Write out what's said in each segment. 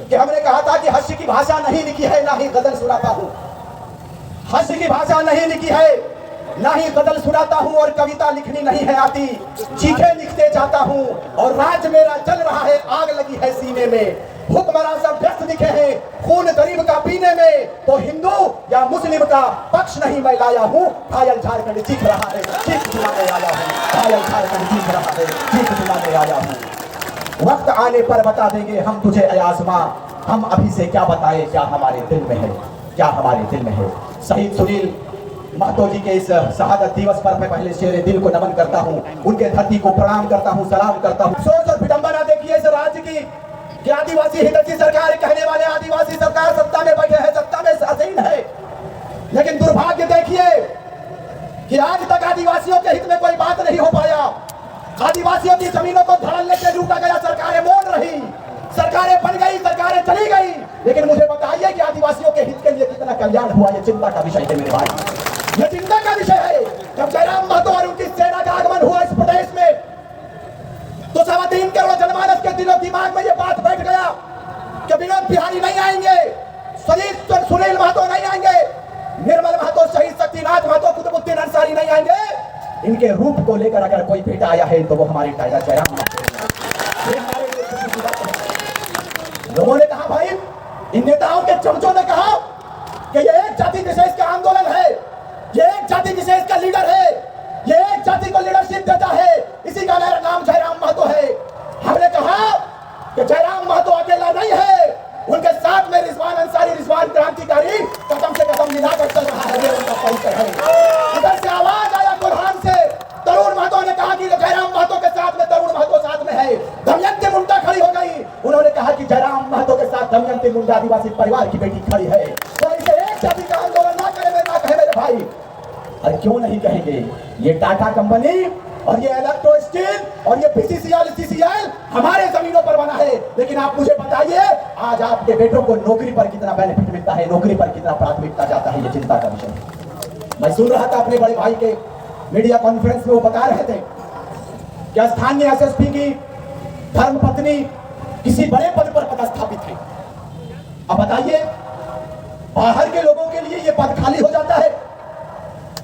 कि हमने कहा था कि हास्य की भाषा नहीं लिखी है, ना ही गजल सुनाता हूँ। हास्य की भाषा नहीं लिखी है, ना ही गजल सुनाता हूँ, और कविता लिखनी नहीं है आती, चीखे लिखते जाता हूँ। और राज मेरा चल रहा है, आग लगी है सीने में। हुक्मरान सब व्यस्त दिखे हैं खून गरीब का पीने में, तो हिंदू या मुस्लिम का पक्ष नहीं मैं लाया हूँ। घायल झारखंड चीख रहा है, चीख सुनाने आया हूँ। घायल झारखंड चीख रहा है, चीख सुनाने आया हूँ। वक्त आने पर बता देंगे हम तुझे अयाज़मा, हम अभी से क्या बताएं क्या हमारे दिल में है, क्या हमारे दिल में है। शहीद सुनील महतो जी के इस शहादत दिवस पर मैं पहले शेरे दिल को नमन करता हूँ, उनके धरती को प्रणाम करता हूँ, सलाम करता हूँ। सोच और विडंबना देखिए इस राज्य की कि आदिवासी हितैषी सरकार कहने वाले आदिवासी सरकार सत्ता में बैठे हैं, सत्ता में आसीन है, लेकिन दुर्भाग्य देखिए कि आज तक आदिवासियों के हित में कोई बात नहीं हो पाया। आदिवासियों की जमीनों को धड़ल्ले से लूटा गया, सरकारें मोड़ रही, सरकारें बन गई, सरकारें चली गई, लेकिन मुझे बताइए कि आदिवासियों के हित के लिए कितना कल्याण हुआ। ये चिंता का विषय है मेरे भाई, ये चिंता का विषय है। जब जयराम महतो और उनकी सेना का आगमन हुआ इस प्रदेश में, तो 3.25 करोड़ जनमानस के दिलो दिमाग में ये बात बैठ गया कि विनोद बिहारी नहीं आएंगे, सुनील महतो नहीं आएंगे, निर्मल महतो, शहीद शक्तिनाथ महतो, कुतुबुद्दीन अंसारी नहीं आएंगे। इनके रूप को लेकर अगर कोई बेटा आया है तो वो हमारे टाइगर जयराम महतो। लोगों ने कहा, भाई इन नेताओं के चमचों ने कहा कि ये एक जाति विशेष का आंदोलन है, ये एक जाति विशेष का लीडर है, ये एक जाति को लीडरशिप देता है, इसी का मेरा नाम जयराम महतो है। हमने कहा कि जयराम महतो अकेला नहीं है, उनके साथ में रिजवान अंसारी, रिजवान क्रांतिकारी कदम से कदम मिलाकर चल रहा है, उनका परिचय है। उधर से आवाज आया कुल्हान से, तरुण महतो ने कहा कि जयराम महतो के साथ में तरुण महतो साथ में है। दमयंती मुंडा खड़ी हो गई, उन्होंने कहा कि जयराम महतो के साथ दमयंती मुंडा आदिवासी परिवार की बेटी खड़ी है। तो इसे एक जाति का आंदोलन ना कहे मेरे भाई। अरे क्यों नहीं कहेंगे, ये टाटा कंपनी और ये इलेक्ट्रो स्टील और ये बीसीसीएल सीसीएल हमारे जमीनों पर बना है, लेकिन आप मुझे बताइए आज आपके बेटों को नौकरी पर कितना बेनिफिट मिलता है, नौकरी पर कितना प्राथमिकता जाता है, ये चिंता का विषय है। मैं सुन रहा था अपने बड़े भाई के मीडिया कॉन्फ्रेंस में, वो बता रहे थे कि स्थानीय एसएसपी की धर्मपत्नी किसी बड़े पद पर पदस्थापित है। अब बताइए, बाहर के लोगों के लिए ये पद खाली हो जाता है,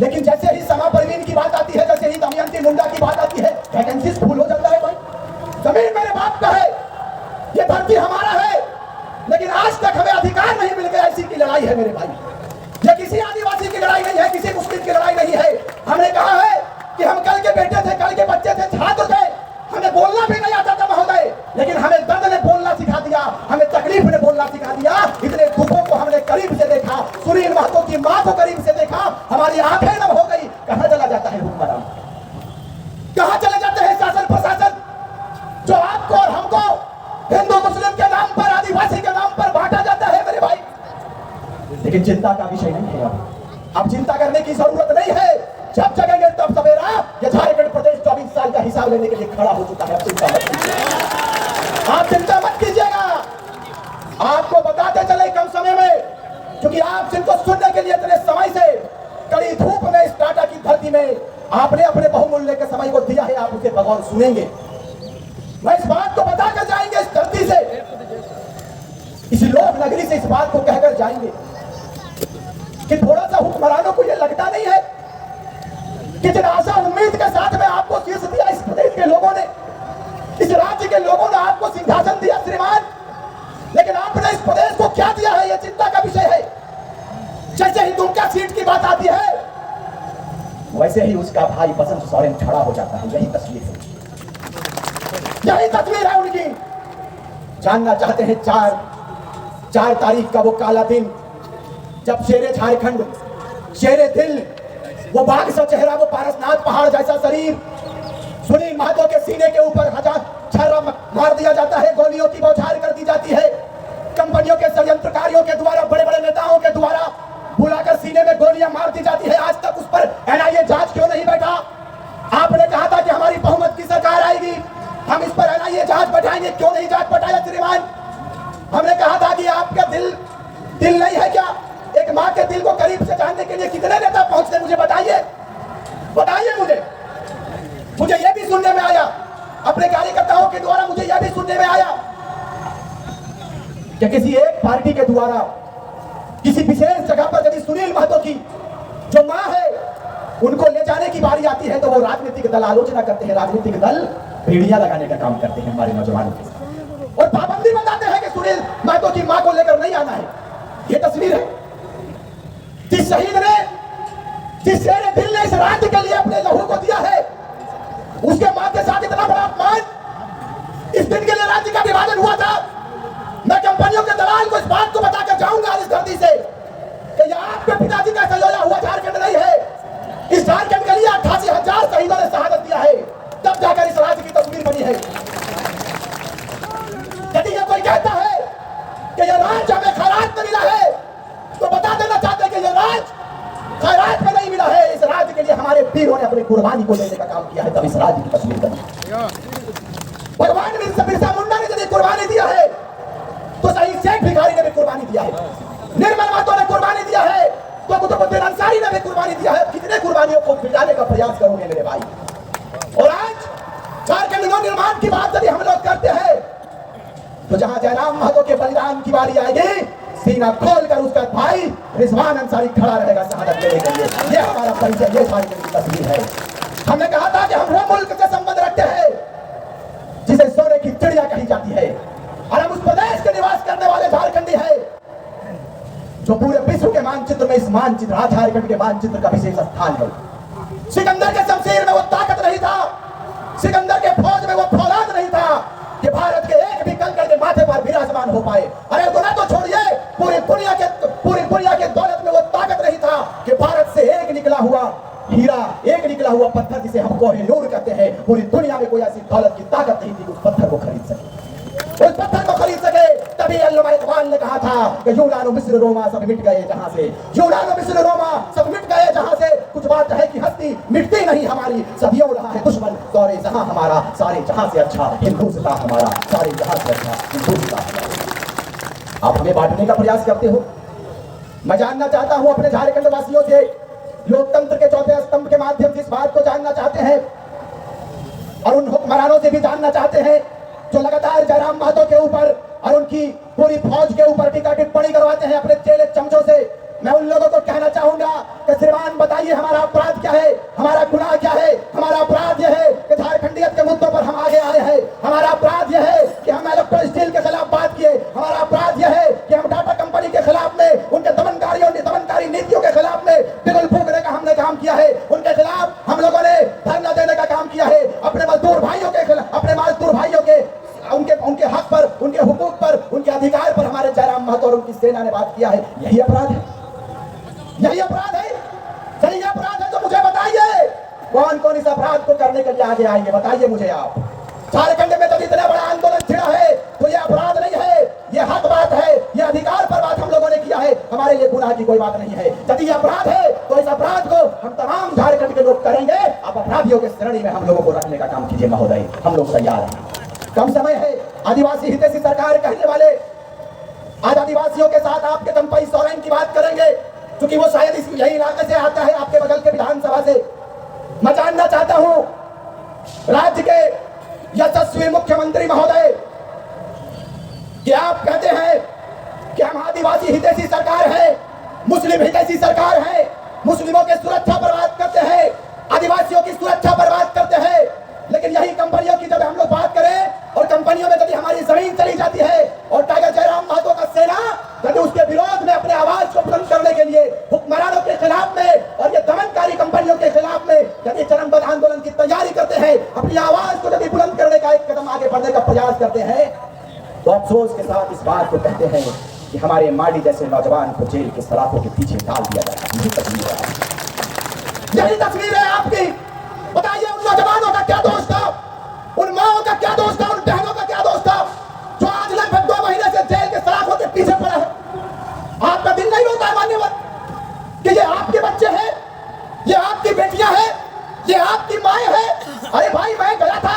लेकिन जैसे ही समा परवीन की बात आती है, जैसे ही दमयंती मुंडा की बात आती है, वैकेंसीज फुल हो जाता है। भाई जमीन मेरे बाप का है, ये धरती हमारा है, लेकिन आज तक हमें अधिकार नहीं मिल गया। इसी की लड़ाई है मेरे भाई, ये किसी आदिवासी की लड़ाई नहीं है, किसी मुस्लिम की लड़ाई नहीं है। हमने कहा है कि हम कल के बेटे थे, कल के बच्चे थे, छात्र थे, हमें बोलना भी नहीं आता था महोदय, लेकिन हमें दर्द ने बोलना सिखा दिया, हमें तकलीफ ने बोलना सिखा दिया। इतने दुखों को हमने करीब से देखा, सुनील महतो की मां को करीब से देखा, हमारी आंखें नम हो गई। कहां चला जाता है हुक्मरान, कहां चले जाते हैं शासन प्रशासन, जो आपको और हमको हिंदू मुस्लिम के नाम पर, आदिवासी के नाम पर बांटा जाता है मेरे भाई। लेकिन चिंता का विषय नहीं है, अब चिंता करने की जरूरत नहीं है। जब जगेंगे तब सवेरा। ये झारखंड प्रदेश 24 साल का हिसाब लेने के लिए खड़ा हो चुका है। चिंता मत कीजिए, आप चिंता मत कीजिएगा। आपको बताते चले कम समय में, क्योंकि आप जिनको सुनने के लिए इतने समय से कड़ी धूप में इस टाटा की धरती में आपने अपने बहुमूल्य के समय को दिया है, आप उसे बगौर सुनेंगे। मैं इस बात को बताकर जाएंगे इस धरती से, इस लोक नगरी से इस बात को कहकर जाएंगे कि थोड़ा सा हुक्मरानों को यह लगता नहीं है कि जिन आशा उम्मीद के साथ में आपको शीर्ष दिया इस प्रदेश के लोगों ने, इस राज्य के लोगों ने आपको सिंहासन दिया श्रीमान, लेकिन आपने इस प्रदेश को क्या दिया है, यह चिंता का विषय है। जैसे ही दुमका सीट की बात आती है, वैसे ही उसका भाई बसंत सोरेन खड़ा हो जाता है। यही तस्वीर है, यही तस्वीर है उनकी। जानना चाहते हैं 4 तारीख का वो काला दिन, जब शेरे झारखंड, शेरे दिल, वो बाघ सा चेहरा, वो पारसनाथ पहाड़ जैसा शरीर, सुनील महतो के सीने के ऊपर छर्रा मार दिया जाता है, गोलियों की बौछार कर दी जाती है। कंपनियों के षड्यंत्रकारियों के द्वारा, बड़े बड़े नेताओं के द्वारा बुलाकर सीने में गोलियां मार दी जाती है। आज तक उस पर एनआईए जांच क्यों नहीं बैठा? आपने कहा था कि हमारी बहुमत की सरकार आएगी, हम इस पर एनआईए जांच बैठाएंगे, क्यों नहीं जांच बैठाया श्रीमान? हमने कहा था कि आपका दिल नहीं है क्या? एक माँ के दिल को करीब से जानने के लिए कितने नेता पहुंचते, मुझे बताइए, मुझे यह भी सुनने में आया, अपने कार्यकर्ताओं के द्वारा मुझे यह भी सुनने में आया कि किसी एक पार्टी के द्वारा किसी विशेष जगह पर यदि सुनील महतो की जो मां है उनको ले जाने की बारी आती है तो वो राजनीतिक दल आलोचना करते हैं, राजनीतिक दल भेड़िया लगाने का काम करते हैं हमारे नौजवानों के साथ और पाबंदी बताते हैं कि सुनील महतो की मां को लेकर नहीं आना है। ये तस्वीर है जिस शहीद ने, जिस शेर दिल ने इस राज्य के लिए अपने लहू को दिया है, उसके मां के साथ इतना बड़ा अपमान। इस दिन के लिए राज्य का विभाजन हुआ था। मैं कंपनियों के दलाल को इस बात को बताकर जाऊंगा इस धरती से कि यह आपके पिताजी का संयोजन हुआ झारखंड नहीं है। इस झारखंड के लिए 88,000 शहीदों ने शहादत दिया है, तब जाकर इस राज्य की तस्वीर बनी है। यदि यह कोई कहता है कि यह राज्य हमें खैरात में मिला है तो बता देना चाहते हैं कि यह राज्य खैरात में नहीं मिला है। इस राज्य के लिए हमारे वीरों ने अपनी कुर्बानी को देने का काम किया है, तब इस राज्य की तस्वीर बनी। भगवान बिरसा मुंडा ने यदि कुर्बानी दिया है तो शहीद शेख भिखारी ने भी कुर्बानी दिया है, निर्मल महतो ने कुर्बानी दिया है, तो कुतुबुद्दीन अंसारी ने भी कुर्बानी दिया है। कितने कुर्बानियों को मिटाने का प्रयास करोगे मेरे भाई। और आज झारखंड नव निर्माण की बात यदि हम लोग करते हैं तो जहां जयराम महतो के बलिदान की बारी आएगी, सीना खोलकर उसका भाई रिजवान अंसारी खड़ा रहेगा शहादत देने के लिए। ये हमारा परिचय, ये झारखंड की तस्वीर है। हमने कहा था कि हम वो मुल्क से संबंध रखते हैं जिसे सोने की चिड़िया कही जाती है, और हम उस प्रदेश के निवास करने वाले झारखंडी है जो पूरे विश्व के मानचित्र में इस मानचित्र झारखंड के मानचित्र का विशेष स्थान है। सिकंदर के शमशीर में वो ताकत नहीं था, सिकंदर के फौज में वो फौलाद नहीं था कि भारत के एक भी कंकड़ के माथे पर विराजमान हो पाए। अरे गुना तो छोड़िए, पूरी दुनिया के दौलत में वो ताकत नहीं था कि भारत से एक निकला हुआ हीरा, एक निकला हुआ पत्थर जिसे हम कोहिनूर कहते हैं, पूरी दुनिया में कोई ऐसी दौलत की ताकत नहीं थी कि उस पत्थर को खरीद सके, उस पत्थर को खरीद सके। तभी अल्लामा इकबाल ने कहा था कि यूनान मिस्र रोमा सब मिट गए जहां से, यूनान मिस्र रोमा सब मिट गए जहां से। कुछ बात है कि हस्ती मिटती नहीं हमारी, सदियों रहा है दुश्मन दौरे जहां हमारा, सारे जहां से अच्छा हिंदुस्तान हमारा, सारे जहां से अच्छा हिंदुस्तान हमारा। आप हमें बांटने का प्रयास करते हो। मैं जानना चाहता हूं अपने झारखंड वासियों से, लोकतंत्र के चौथे स्तंभ के माध्यम से इस बात को जानना चाहते हैं और उन हुक्मरानों से भी जानना चाहते हैं जो लगातार जयराम महतो के ऊपर और उनकी पूरी फौज के ऊपर टीका टिप्पणी करवाते हैं अपने चेले चमचों से। मैं उन लोगों को कहना चाहूंगा कि श्रीमान बताइए हमारा अपराध क्या है, हमारा गुनाह क्या है। हमारा अपराध यह है कि झारखंडियत के मुद्दों पर हम आगे आए हैं। हमारा अपराध यह है कि हम इलेक्ट्रो स्टील के खिलाफ बात किए। हमारा अपराध यह है कि हम टाटा कंपनी के खिलाफ में, उनके दमनकारी नीतियों के खिलाफ में बिगुल फूकने का हमने काम किया है। उनके खिलाफ हम लोगों ने धरना देने का काम किया है। अपने मजदूर भाइयों के खिलाफ, अपने मजदूर भाइयों के उनके हक पर, उनके हुकूक पर, उनके अधिकार पर हमारे जयराम महतो और उनकी सेना ने बात किया है। यही अपराध है, यही अपराध है, यही अपराध है। तो मुझे बताइए कौन कौन इस अपराध को करने के लिए आगे आएंगे, बताइए मुझे आप। झारखंड में जब इतना बड़ा आंदोलन छिड़ा है तो ये अपराध नहीं है, ये हक बात है, ये अधिकार पर बात हम लोगों ने किया है। हमारे लिए गुनाह की कोई बात नहीं है। यदि ये अपराध है तो इस अपराध को हम तमाम झारखंड के लोग करेंगे। आप अपराधियों के श्रेणी में हम लोगों को रखने का काम कीजिए महोदय, हम लोग तैयार हैं। कम समय है, आदिवासी हितैषी सरकार कहने वाले आज आदिवासियों के साथ आपके चंपई सोरेन की बात करेंगे, क्योंकि वो शायद इस यही इलाके से आता है, आपके बगल के विधानसभा से। मैं जानना चाहता हूं राज्य के यशस्वी मुख्यमंत्री महोदय कि आप कहते हैं कि हम आदिवासी हितैषी सरकार है, मुस्लिम हितैषी सरकार है, मुस्लिमों की सुरक्षा पर बात करते हैं, आदिवासियों की सुरक्षा पर बात करते हैं, लेकिन यही कंपनियों की जब हम लोग बात करें और कंपनियों में यदि हमारी जमीन चली जाती है और टाइगर जयराम महतो का सेना यदि उसके विरोध में अपने आवाज को बुलंद करने के लिए हुक्मरानों के खिलाफ में और ये दमनकारी कंपनियों के खिलाफ में यदि चरमबद्ध आंदोलन की तैयारी करते हैं, अपनी आवाज को यदि बुलंद करने का एक कदम आगे बढ़ने का प्रयास करते हैं, तो अफसोस के साथ इस बात को कहते हैं कि हमारे माडी जैसे नौजवान को जेल के सलाखों के पीछे डाल दिया जाता है। यही तस्वीर है आपकी। बताइए उन नौजवानों का क्या दोष था, उन माओं का क्या दोष था, उन बहनों का क्या दोष था जो आज लगभग 2 महीने से जेल के सलाखों के पीछे पड़ा है। आपका दिल नहीं होता है मान्यवर कि ये आपके बच्चे हैं, ये आपकी बेटियां हैं, ये आपकी माएं हैं। अरे भाई मैं गया था,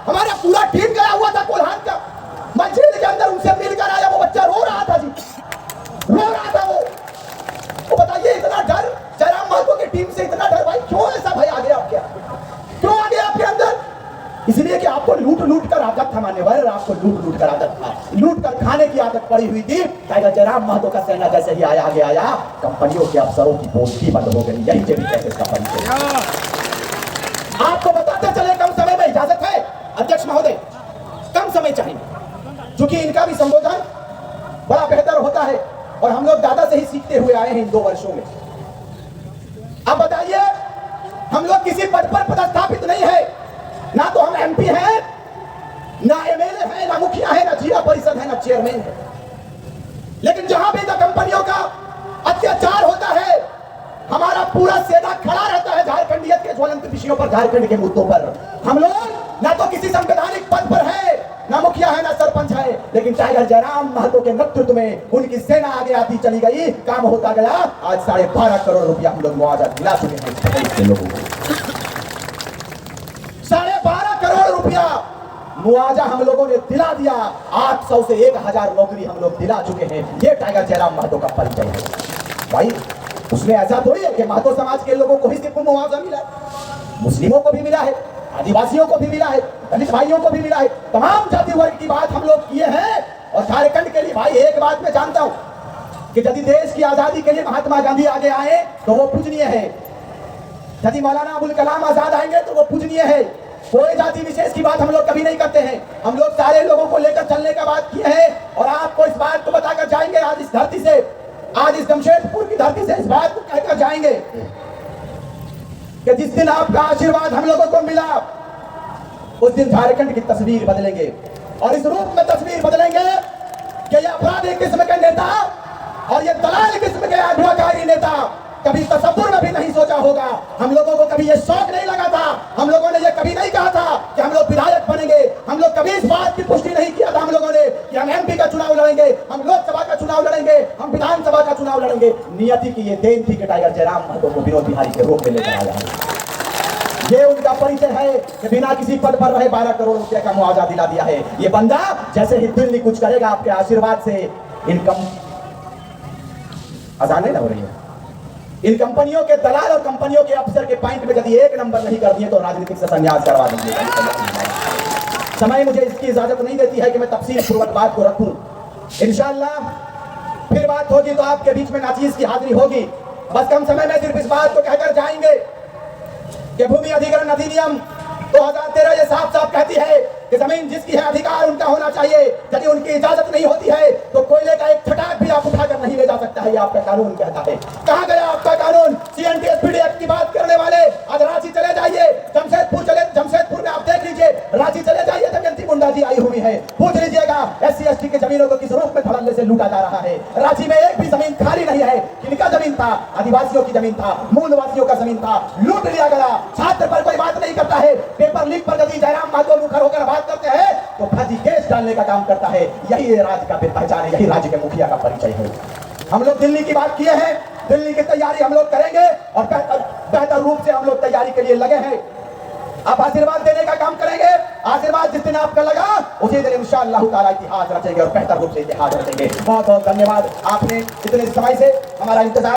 हमारा पूरा टीम गया हुआ था कोल्हान का, मैं जेल के अंदर उनसे मिलकर आया, वो बच्चा रो रहा था जी, रो रहा था वो बताइए इतना डर जयराम महतो की टीम से, इतना डर भाई क्यों ऐसा भाई आ गया आपके, क्यों आ गया आपके अंदर? इसलिए कि आपको लूट लूट कर पड़ी हुई थी, टाइगर जयराम महतो का सेना जैसे ही आगे आया, कंपनियों के अफसरों की पोस्टी बंद हो गई। यही जेबी कैसेस का परिचय। आपको बताते चले, कम समय में इजाजत है अध्यक्ष महोदय, कम समय चाहिए, क्योंकि इनका भी संबोधन बड़ा बेहतर होता है और हम लोग दादा से ही सीखते हुए आए हैं इन 2 वर्षों में। अब बताइए, हम लोग किसी पद पर पदस्थापित नहीं है, ना तो हम एमपी हैं, ना एमएलए हैं, ना मुखिया है, ना जिला परिषद है, ना चेयरमैन है, लेकिन जहां भी तो कंपनियों का अत्याचार होता है, हमारा पूरा सेना खड़ा रहता है झारखंडियत के ज्वलंत विषयों पर, झारखंड के मुद्दों पर। हम लोग ना तो किसी संवैधानिक पद पर है, ना मुखिया है, ना सरपंच है, लेकिन टाइगर जयराम महतो के नेतृत्व में उनकी सेना आगे आती चली गई, काम होता गया। आज 12.5 करोड़ रुपया हम लोग मुआवजा दिला चुके हैं लोगों को। 12.5 करोड़ रुपया मुआवजा हम लोगों ने दिला दिया। 800 से 1000 नौकरी हम लोग दिला चुके हैं। ये टाइगर जयराम महतो का परिचय है भाई। उसमें ऐसा थोड़ी है कि महतो समाज के लोगों को ही सिर्फ मुआवजा मिला, मुस्लिमों को भी मिला है, आदिवासियों को भी मिला है, दलित भाइयों को भी मिला है, तमाम जाति वर्ग की बात हम लोग किए हैं। और झारखंड के लिए भाई एक बात मैं जानता हूं कि यदि देश की आजादी के लिए महात्मा गांधी आगे आए तो वो पूजनीय है, यदि मौलाना अबुल कलाम आजाद आएंगे तो वो पूजनीय है। कोई जाति विशेष की बात हम लोग कभी नहीं करते हैं। हम लोग सारे लोगों को लेकर चलने का बात किए हैं और आपको इस बात को बताकर जाएंगे आज इस धरती से, आज इस जमशेदपुर की धरती से इस बात को कहकर जाएंगे कि जिस दिन आपका आशीर्वाद हम लोगों को मिला, उस दिन झारखंड की तस्वीर बदलेंगे और इस रूप में तस्वीर बदलेंगे कि ये अपराधी किस्म के नेता और ये दलाल किस्म के अगुवाकारी नेता कभी तसव्वुर में भी नहीं सोचा होगा। हम लोगों को कभी ये शौक नहीं लगा था, हम लोगों ने ये कभी नहीं कहा था कि हम लोग विधायक बनेंगे। हम लोग कभी इस बात की पुष्टि नहीं किया था हम लोगों ने कि हम एमपी का चुनाव लड़ेंगे, हम लोकसभा का चुनाव लड़ेंगे, हम विधानसभा का चुनाव लड़ेंगे। नियति की ये देन थी कि टाइगर जयराम महतो को विनोद बिहारी के रूप में लेकर आया। ये उनका परिचय है कि बिना किसी पद पर रहे 12 करोड़ रुपए का मुआवजा दिला दिया है। ये बंदा जैसे ही दिल्ली कुछ करेगा आपके आशीर्वाद से, इनकम आसान नहीं हो रही है। इन कंपनियों के दलाल और कंपनियों के अफसर के पॉइंट में यदि 1 नंबर नहीं कर दिए तो राजनीतिक से संन्यास करवा देंगे। समय मुझे इसकी इजाजत नहीं देती है कि मैं तफसील पूर्वक बात को रखूं। इंशाअल्लाह फिर बात होगी तो आपके बीच में नाचीज की हाजिरी होगी। बस कम समय में सिर्फ इस बात को कहकर जाएंगे कि भूमि अधिग्रहण अधिनियम 2013 ये साफ साफ कहती है कि जमीन जिसकी है अधिकार उनका होना चाहिए। यदि उनकी इजाजत नहीं होती है तो कोयले का एक छटाक भी आप उठाकर नहीं ले जा सकता है, ये आपका कानून कहता है। कहां गया आपका कानून? सीएनटीएसपीडी एक्ट की बात करने वाले आज रांची चले जाइए, जमशेदपुर में आप देख लीजिए, रांची चले जाइए, दमयंती मुंडा जी आई हुई है, पूछ लीजिएगा एससी एसटी की जमीनों को किस रूप में धड़ल्ले से लूटा जा रहा है। रांची में एक भी जमीन खाली नहीं है। किनका जमीन था? आदिवासियों की जमीन था, मूलवासियों का जमीन था, लूट लिया गया। छात्र पर कोई बात नहीं करता है, पेपर लीक पर यदि जयराम महतो मुखर होकर बात करते हैं तो फर्जी केस डालने का काम करता है। यही राज्य का पहचान है, यही राज्य के मुखिया का परिचय है। हम लोग दिल्ली की बात किए हैं, दिल्ली की तैयारी हम लोग करेंगे और बेहतर रूप से हम लोग तैयारी के लिए लगे हैं। आप आशीर्वाद देने का काम करेंगे। आशीर्वाद जिस दिन आपका लगा उसी दिन इंशाअल्लाह ताला इतिहास रचेंगे और बेहतर रूप से इतिहास रचेंगे। बहुत बहुत धन्यवाद, आपने इतने समय से हमारा इंतजार